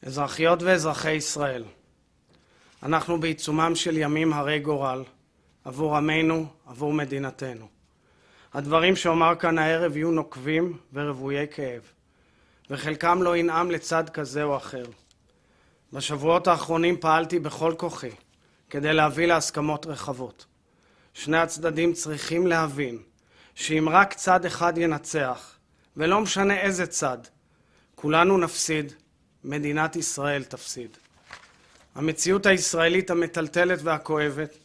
אזרחיות ואזרחי ישראל, אנחנו בעיצומם של ימים הרי גורל, עבור עמנו, עבור מדינתנו. הדברים שאומר כאן הערב יהיו נוקבים ורוויי כאב, וחלקם לא ינעם לצד כזה או אחר. בשבועות האחרונים פעלתי בכל כוחי כדי להביא להסכמות רחבות. שני הצדדים צריכים להבין שאם רק צד אחד ינצח, ולא משנה איזה צד, כולנו נפסיד, מדינת ישראל תפסיד. המציאות הישראלית המטלטלת והכואבת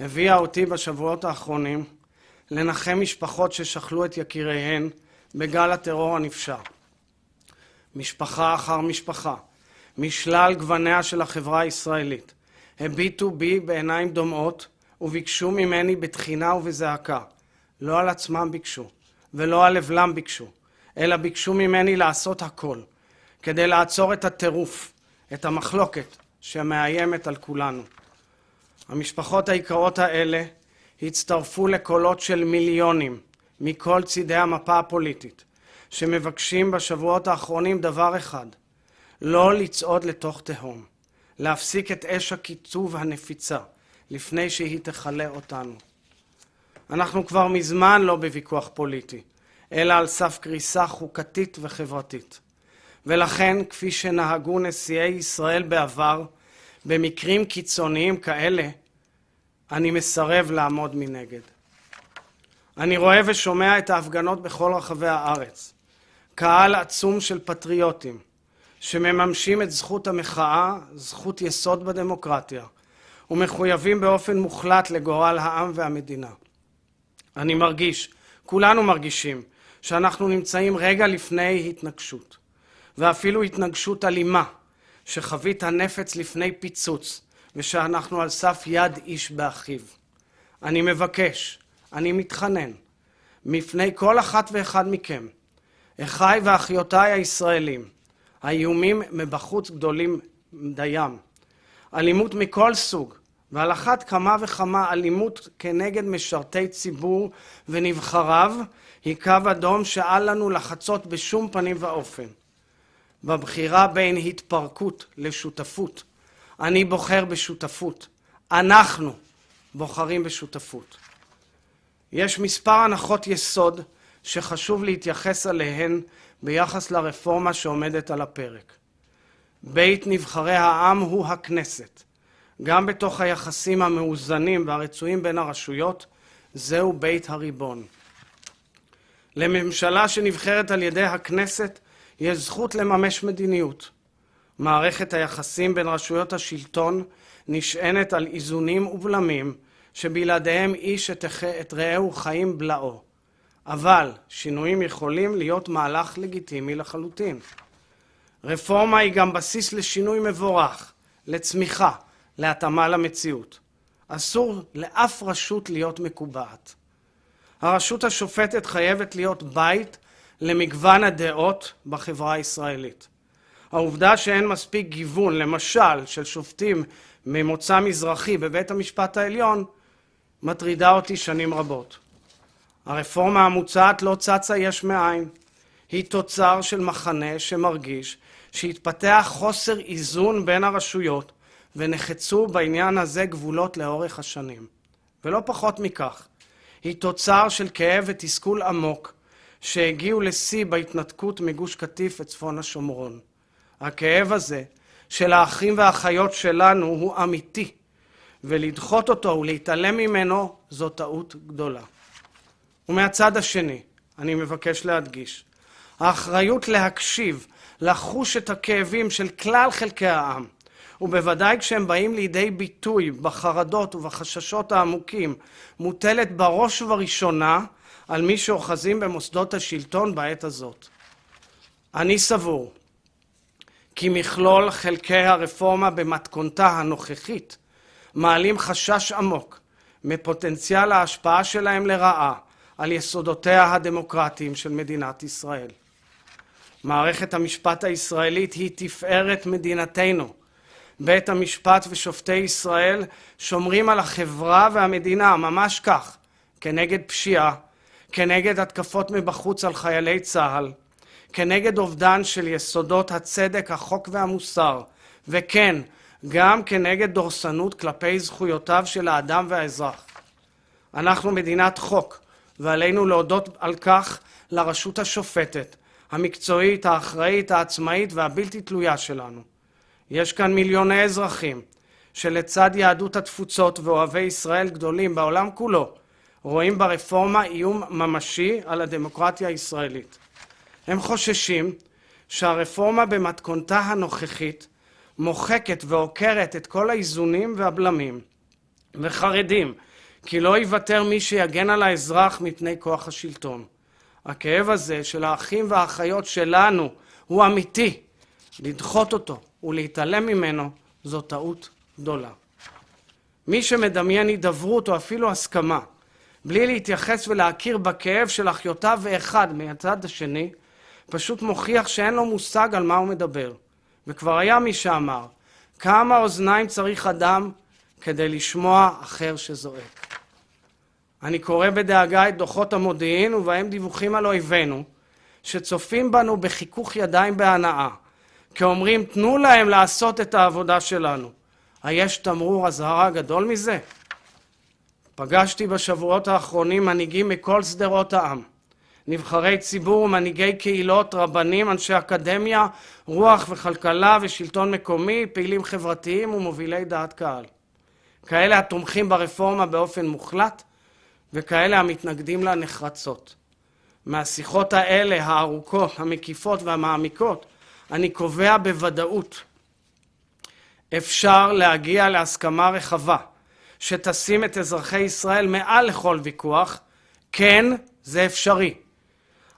הביאה אותי בשבועות האחרונים לנחם משפחות ששכלו את יקיריהן בגל הטרור הנפשע. משפחה אחר משפחה, משלל גווניה של החברה הישראלית, הביטו בי בעיניים דומעות וביקשו ממני בתחינה ובזעקה. לא על עצמם ביקשו ולא על לבלם ביקשו, אלא ביקשו ממני לעשות הכל כדי לעצור את הטירוף, את המחלוקת שמאיימת על כולנו. המשפחות היקרות האלה הצטרפו לקולות של מיליונים מכל צידי המפה הפוליטית, שמבקשים בשבועות האחרונים דבר אחד, לא לצעוד לתוך תהום, להפסיק את אש הקיטוב הנפיצה לפני שהיא תחלה אותנו. אנחנו כבר מזמן לא בוויכוח פוליטי, אלא על סף קריסה חוקתית וחברתית. ולכן, כפי שנהגו נשיאי ישראל בעבר, במקרים קיצוניים כאלה, אני מסרב לעמוד מנגד. אני רואה ושומע את ההפגנות בכל רחבי הארץ. קהל עצום של פטריוטים, שמממשים את זכות המחאה, זכות יסוד בדמוקרטיה, ומחויבים באופן מוחלט לגורל העם והמדינה. אני מרגיש, כולנו מרגישים, שאנחנו נמצאים רגע לפני התנגשות, ואפילו התנגשות אלימה, שחבית הנפץ לפני פיצוץ, ושאנחנו על סף יד איש באחיו. אני מבקש, אני מתחנן, מפני כל אחת ואחד מכם, אחיי ואחיותיי הישראלים, האיומים מבחוץ גדולים דיים, אלימות מכל סוג, ועל אחת כמה וכמה אלימות כנגד משרתי ציבור ונבחריו, היא קו אדום שאל לנו לחצות בשום פנים ואופן. בבחירה בין התפרקות לשותפות, אני בוחר בשותפות. אנחנו בוחרים בשותפות. יש מספר הנחות יסוד שחשוב להתייחס אליהן ביחס לרפורמה שעומדת על הפרק. בית נבחרי העם הוא הכנסת. גם בתוך היחסים המאוזנים והרצויים בין הרשויות, זהו בית הריבון. לממשלה שנבחרת על ידי הכנסת, יש זכות לממש מדיניות. מערכת היחסים בין רשויות השלטון נשענת על איזונים ובלמים שבלעדיהם איש את רעהו חיים בלעו. אבל שינויים יכולים להיות מהלך לגיטימי לחלוטין. רפורמה היא גם בסיס לשינוי מבורך, לצמיחה, להתאמה למציאות. אסור לאף רשות להיות מקובעת. הרשות השופטת חייבת להיות בית למגוון הדעות בחברה הישראלית. העובדה שאין מספיק גיוון, למשל, של שופטים ממוצא מזרחי בבית המשפט העליון, מטרידה אותי שנים רבות. הרפורמה המוצעת לא צצה יש מאין. היא תוצר של מחנה שמרגיש שהתפתח חוסר איזון בין הרשויות, ונחצו בעניין הזה גבולות לאורך השנים. ולא פחות מכך, היא תוצר של כאב ותסכול עמוק, שהגיעו לשיא בהתנתקות מגוש קטיף וצפון השומרון. הכאב הזה של האחים והאחיות שלנו הוא אמיתי, ולדחות אותו ולהתעלם ממנו זו טעות גדולה. ומהצד השני, אני מבקש להדגיש, האחריות להקשיב, לחוש את הכאבים של כלל חלקי העם, ובוודאי כשהם באים לידי ביטוי בחרדות ובחששות העמוקים, מוטלת בראש ובראשונה על מי שאוחזים במוסדות השלטון בעת הזאת. אני סבור כי מכלול חלקי הרפורמה במתכונתה הנוכחית מעלים חשש עמוק מפוטנציאל ההשפעה שלהם לרעה על יסודותיה הדמוקרטיים של מדינת ישראל. מערכת המשפט הישראלית היא תפארת מדינתנו. בית המשפט ושופטי ישראל שומרים על החברה והמדינה, ממש כך, כנגד פשיעה, כנגד התקפות מבחוץ על חיילי צה"ל, כנגד אובדן של יסודות הצדק, החוק והמוסר, וכן, גם כנגד דורסנות כלפי זכויותיו של האדם והאזרח. אנחנו מדינת חוק, ועלינו להודות על כך לרשות השופטת, המקצועית, האחראית, העצמאית והבלתי תלויה שלנו. יש כאן מיליוני אזרחים שלצד יהדות התפוצות ואוהבי ישראל גדולים בעולם כולו, רואים ברפורמה איום ממשי על הדמוקרטיה הישראלית. הם חוששים שהרפורמה במתכונתה הנוכחית מוחקת ועוקרת את כל האיזונים והבלמים, וחרדים כי לא ייוותר מי שיגן על האזרח מפני כוח השלטון. הכאב הזה של האחים והאחיות שלנו הוא אמיתי. לדחות אותו ולהתעלם ממנו זו טעות גדולה. מי שמדמיין הידברות או אפילו הסכמה, בלי להתייחס ולהכיר בכאב של אחיותיו ואחד מהצד השני, פשוט מוכיח שאין לו מושג על מה הוא מדבר. וכבר היה מי שאמר, כמה אוזניים צריך אדם כדי לשמוע אחר שזועק. אני קורא בדאגה את דוחות המודיעין ובהם דיווחים על אויבינו, שצופים בנו בחיכוך ידיים בהנאה, כאומרים תנו להם לעשות את העבודה שלנו. היש תמרור אזהרה גדול מזה? פגשתי בשבועות האחרונים מנהיגים מכל שדרות העם, נבחרי ציבור ומנהיגי קהילות, רבנים, אנשי אקדמיה, רוח וכלכלה ושלטון מקומי, פעילים חברתיים ומובילי דעת קהל. כאלה התומכים ברפורמה באופן מוחלט, וכאלה המתנגדים לה נחרצות. מהשיחות האלה, הארוכות, המקיפות והמעמיקות, אני קובע בוודאות, אפשר להגיע להסכמה רחבה, שתשים את אזרחי ישראל מעל לכל ויכוח. כן, זה אפשרי.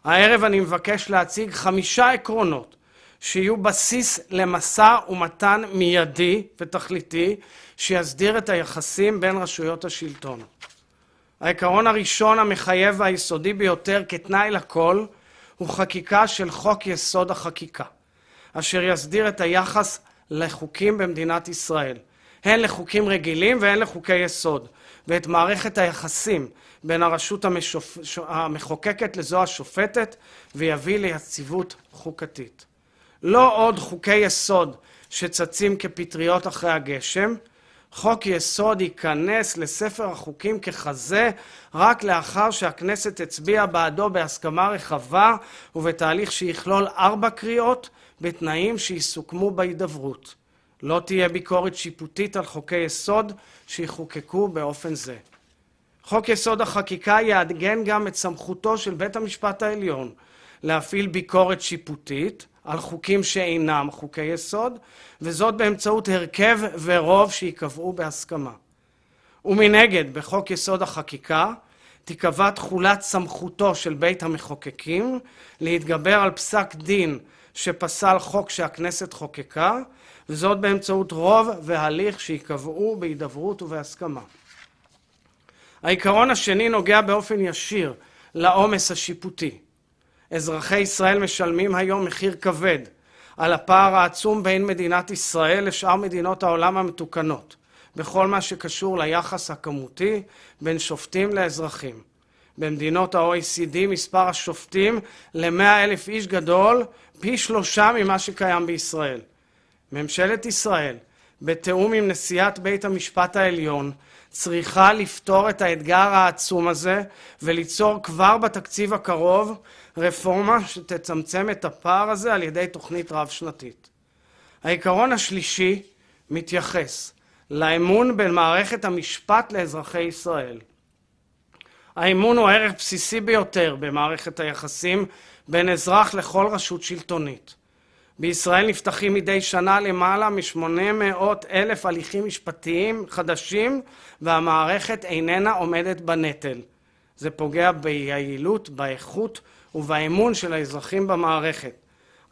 הערב אני מבקש להציג 5 עקרונות שיהיו בסיס למשא ומתן מיידי ותכליתי שיסדיר את היחסים בין רשויות השלטון. העיקרון הראשון המחייב והיסודי ביותר כתנאי לכל הוא חקיקה של חוק יסוד החקיקה, אשר יסדיר את היחס לחוקים במדינת ישראל, הן לחוקים רגילים והן לחוקי יסוד, ואת מערכת היחסים בין הרשות המחוקקת לזו השופטת, ויביא ליציבות חוקתית. לא עוד חוקי יסוד שצצים כפטריות אחרי הגשם. חוק יסוד ייכנס לספר החוקים ככזה רק לאחר שהכנסת הצביעה בעדו בהסכמה רחבה ובתהליך שיכלול 4 קריאות בתנאים שיסוכמו בהידברות. לא תהיה ביקורת שיפוטית על חוקי יסוד שיחוקקו באופן זה. חוק יסוד החקיקה יעגן גם את סמכותו של בית המשפט העליון להפעיל ביקורת שיפוטית על חוקים שאינם חוקי יסוד, וזאת באמצעות הרכב ורוב שיקבעו בהסכמה. ומנגד, בחוק יסוד החקיקה תיקבע תחולת סמכותו של בית המחוקקים להתגבר על פסק דין שפסל חוק שהכנסת חוקקה, וזאת באמצעות רוב והליך שיקבעו בהידברות ובהסכמה. העיקרון השני נוגע באופן ישיר לעומס השיפוטי. אזרחי ישראל משלמים היום מחיר כבד על הפער העצום בין מדינת ישראל לשאר מדינות העולם המתוקנות, בכל מה שקשור ליחס הכמותי בין שופטים לאזרחים. במדינות ה-OECD מספר השופטים ל-100,000 איש גדול פי 3 ממה שקיים בישראל. ממשלת ישראל, בתיאום עם נשיאת בית המשפט העליון, צריכה לפתור את האתגר העצום הזה וליצור כבר בתקציב הקרוב רפורמה שתצמצם את הפער הזה על ידי תוכנית רב-שנתית. העיקרון השלישי מתייחס לאמון בין מערכת המשפט לאזרחי ישראל. האמון הוא ערך בסיסי ביותר במערכת היחסים בין אזרח לכל רשות שלטונית. בישראל נפתחים מדי שנה למעלה מ-800,000 הליכים משפטיים חדשים, והמערכת איננה עומדת בנטל. זה פוגע ביעילות, באיכות ובאמון של האזרחים במערכת.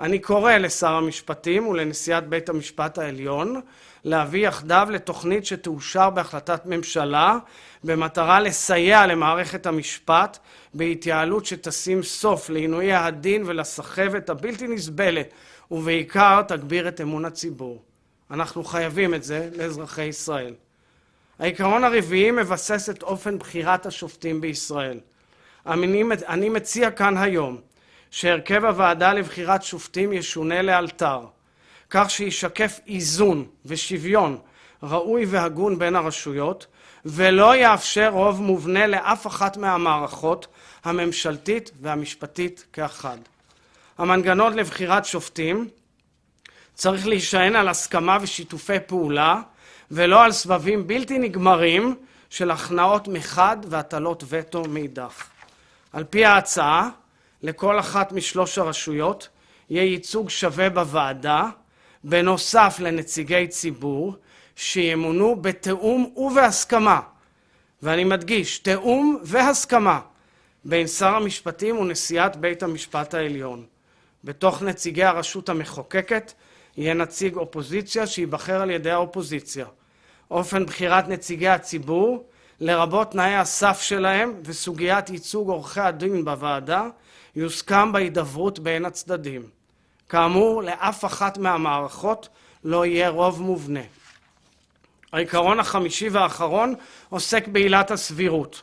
אני קורא לשר המשפטים ולנשיאת בית המשפט העליון להביא יחדיו לתוכנית שתאושר בהחלטת ממשלה במטרה לסייע למערכת המשפט בהתייעלות שתשים סוף לעינויי הדין ולסחבת הבלתי נסבלת, ובעיקר תגביר את אמון הציבור. אנחנו חייבים את זה לאזרחי ישראל. העיקרון הרביעי מבסס את אופן בחירת השופטים בישראל. אני מציע כאן היום שהרכב הוועדה לבחירת שופטים ישונה לאלתר, כך שישקף איזון ושוויון ראוי והגון בין הרשויות, ולא יאפשר רוב מובנה לאף אחת מהמערכות הממשלתית והמשפטית כאחד. המנגנון לבחירת שופטים צריך להישען על הסכמה ושיתופי פעולה, ולא על סבבים בלתי נגמרים של הכנעות מחד והטלות וטו מאידך. על פי ההצעה, לכל אחת משלוש הרשויות יהיה ייצוג שווה בוועדה, בנוסף לנציגי ציבור, שימונו בתיאום ובהסכמה, ואני מדגיש, תיאום והסכמה, בין שר המשפטים ונשיאת בית המשפט העליון. בתוך נציגי הרשות המחוקקת יהיה נציג אופוזיציה שיבחר על ידי האופוזיציה. אופן בחירת נציגי הציבור, לרבות תנאי הסף שלהם וסוגיית ייצוג עורכי הדין בוועדה, יוסכם בהידברות בין הצדדים. כאמור, לאף אחת מהמערכות לא יהיה רוב מובנה. העיקרון החמישי והאחרון עוסק בעילת הסבירות.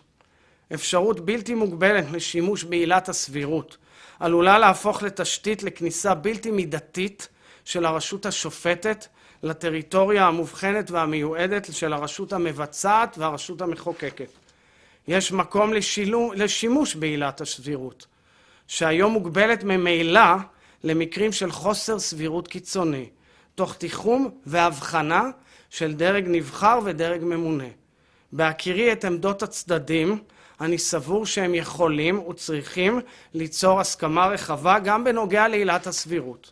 אפשרות בלתי מוגבלת לשימוש בעילת הסבירות עלולה להפוך לתשתית לכניסה בלתי מידתית של הרשות השופטת לטריטוריה המובחנת והמיועדת של הרשות המבצעת והרשות המחוקקת. יש מקום לשימוש בעילת הסבירות, שהיום מוגבלת ממילא למקרים של חוסר סבירות קיצוני, תוך תיחום והבחנה של דרג נבחר ודרג ממונה. בהכירי את עמדות הצדדים, אני סבור שהם יכולים וצריכים ליצור הסכמה רחבה גם בנוגע לעילת הסבירות.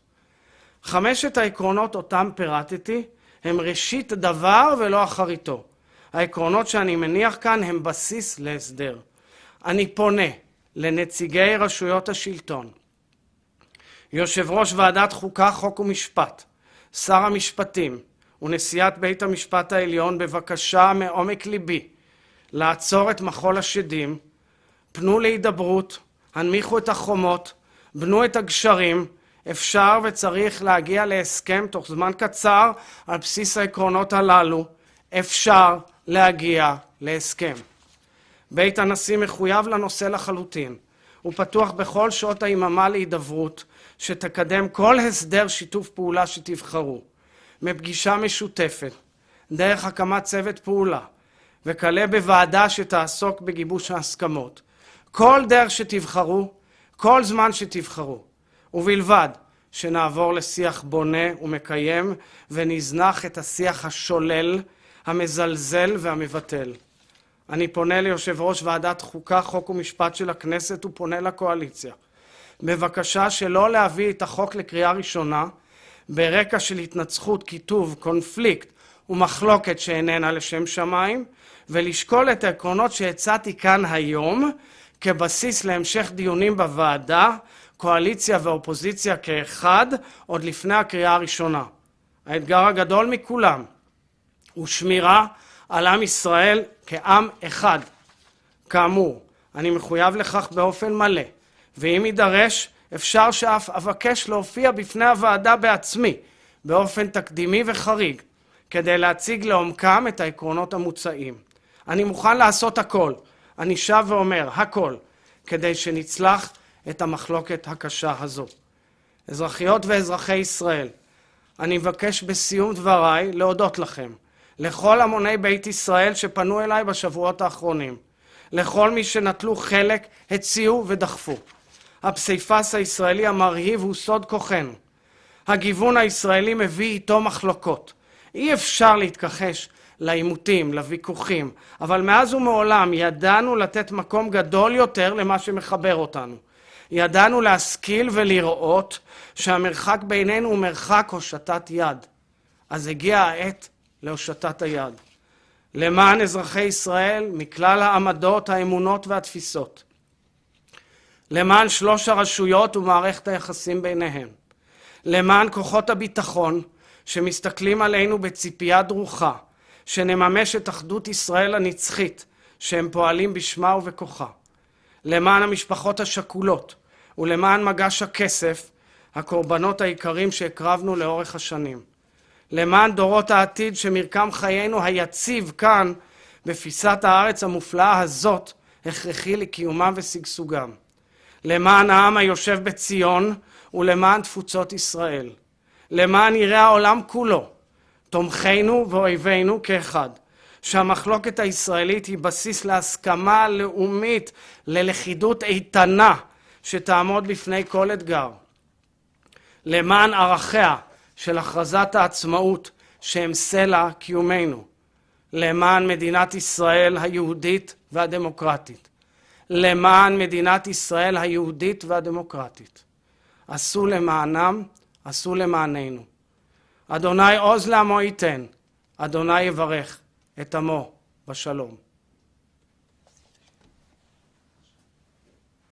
חמשת העקרונות אותם פירטתי הם ראשית דבר ולא אחריתו. העקרונות שאני מניח כאן הם בסיס להסדר. אני פונה לנציגי רשויות השלטון, יושב ראש ועדת חוקה, חוק ומשפט, שר המשפטים ונשיאת בית המשפט העליון, בבקשה מעומק ליבי לעצור את מחול השדים, פנו להידברות, הנמיכו את החומות, בנו את הגשרים. אפשר וצריך להגיע להסכם תוך זמן קצר על בסיס העקרונות הללו. אפשר להגיע להסכם. בית הנשיא מחויב לנושא לחלוטין. הוא פתוח בכל שעות היממה להידברות שתקדם כל הסדר שיתוף פעולה שתבחרו. מפגישה משותפת, דרך הקמת צוות פעולה, וכלה בוועדה שתעסוק בגיבוש ההסכמות. כל דרך שתבחרו, כל זמן שתבחרו, ובלבד שנעבור לשיח בונה ומקיים ונזנח את השיח השולל, המזלזל והמבטל. אני פונה ליושב ראש ועדת חוקה, חוק ומשפט של הכנסת ופונה לקואליציה, בבקשה שלא להביא את החוק לקריאה ראשונה ברקע של התנצחות, כיתוב, קונפליקט ומחלוקת שאיננה לשם שמיים, ולשקול את העקרונות שהצעתי כאן היום כבסיס להמשך דיונים בוועדה, קואליציה ואופוזיציה כאחד, עוד לפני הקריאה הראשונה. האתגר הגדול מכולם הוא שמירה על עם ישראל כעם אחד. כאמור, אני מחויב לכך באופן מלא, ואם יידרש, אפשר שאף אבקש להופיע בפני הוועדה בעצמי, באופן תקדימי וחריג, כדי להציג לעומקם את העקרונות המוצעים. אני מוכן לעשות הכל, אני שב ואומר, הכל, כדי שנצלח את המחלוקת הקשה הזו. אזרחיות ואזרחי ישראל, אני מבקש בסיום דבריי להודות לכם, לכל המוני בית ישראל שפנו אליי בשבועות האחרונים, לכל מי שנטלו חלק, הציעו ודחפו. הפסיפס הישראלי המרהיב הוא סוד כוחנו. הגיוון הישראלי מביא איתו מחלוקות. אי אפשר להתכחש לעימותים, לוויכוחים, אבל מאז ומעולם ידענו לתת מקום גדול יותר למה שמחבר אותנו. ידענו להשכיל ולראות שהמרחק בינינו הוא מרחק הושטת יד. אז הגיעה העת להושטת היד. למען אזרחי ישראל מכלל העמדות, האמונות והתפיסות. למען שלוש הרשויות ומערכת היחסים ביניהם. למען כוחות הביטחון שמסתכלים עלינו בציפייה דרוכה, שנממש את אחדות ישראל הנצחית שהם פועלים בשמה ובכוחה. למען המשפחות השכולות ולמען מגש הכסף, הקורבנות העיקרים שהקרבנו לאורך השנים. למען דורות העתיד שמרקם חיינו היציב כאן בפיסת הארץ המופלאה הזאת הכרחי לקיומם ושגשוגם. למען העם היושב בציון ולמען תפוצות ישראל, למען יראה העולם כולו, תומכינו ואויבינו כאחד, שהמחלוקת הישראלית היא בסיס להסכמה לאומית, ללכידות איתנה שתעמוד בפני כל אתגר, למען ערכיה של הכרזת העצמאות שהם סלע קיומנו, למען מדינת ישראל היהודית והדמוקרטית, למען מדינת ישראל היהודית והדמוקרטית. עשו למענם, עשו למעננו. אדוני עוז לעמו ייתן, אדוני יברך את עמו בשלום.